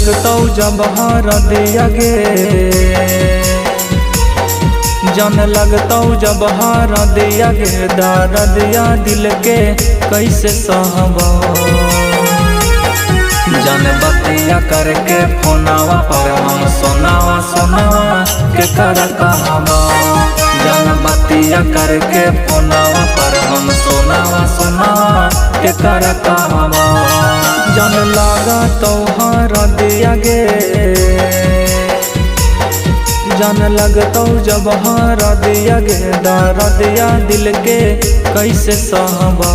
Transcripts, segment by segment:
लगतौ जब हरदिया गे, जन लगतौ जब हरदिया गे, दर्दिया दिल के कैसे सहबो। जन बतिया करके फोनावा पर हम सोनावा सोनावा के कर कहबो। जन बतिया करके फोनावा पर हम सोनावा सोनावा के कर कहबो। जन लागतौ हरदिया गे, जन लगतौ जब हरदिया गे, दर्दिया दिल के कैसे सहबो।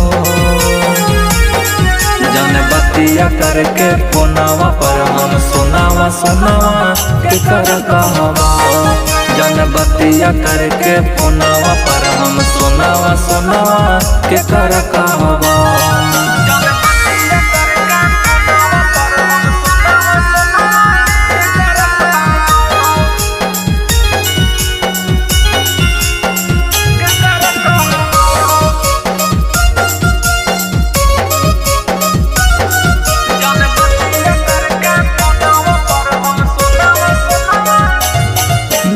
जन बतिया करके फोनावा पर हम सोनावा सोनावा के कर कहबो। जन बतिया करके फोनावा पर हम सोनावा सोनावा के कर कहबो।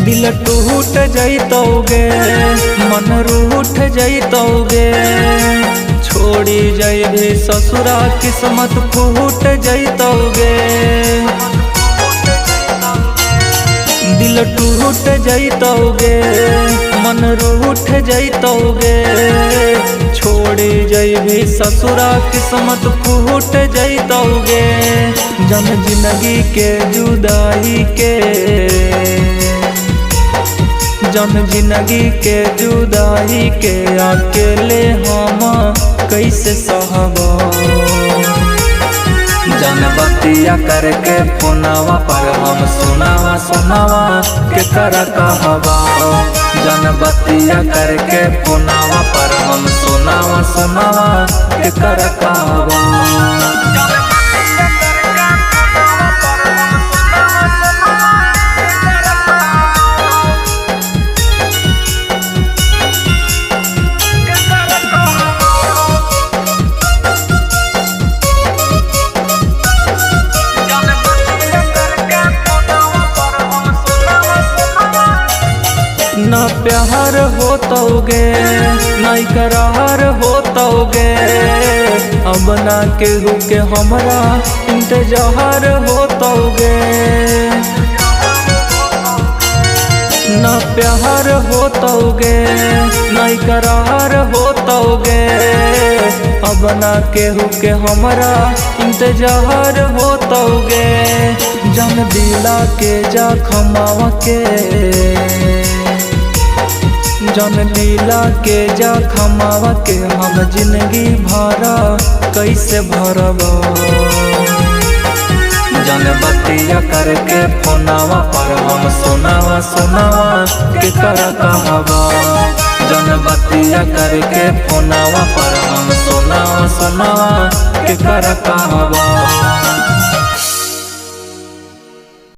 दिल टूट जैतौगे, मन रूठ जैतौगे, छोड़ी जैभी ससुरा किस्मत फूट जैतौगे। दिल टूट जैतौगे, मन रूठ जैतौगे, छोड़ी जैभी ससुरा किस्मत फूट जैतौगे। जन जिंदगी के जुदाई के, जन जिंदगी के जुदाई के अकेले हम कैसे सहबो। जन बतिया करके फोनावा पर हम सोनावा सोनावा के कर कहबो। जन बतिया करके फोनावा पर हम सोनावा सोनावा के कर कहबो। ना प्यार होतौगे, ना करार होतौगे, अब ना केहू के हमरा इंतजार होतौगे। ना प्यार होतौगे, ना करार होतौगे, अब ना केहू के हमरा इंतजार होतौगे। जन दिला के जखमवा के, जन दिला के जखमवा के हम जिंदगी भरा कैसे भरबो। जन बतिया करके फोनावा पर हम सोनावा सोनावा के कर कहबो। जन बतिया करके फोनावा पर हम सोनावा सोनावा के कर कहबो।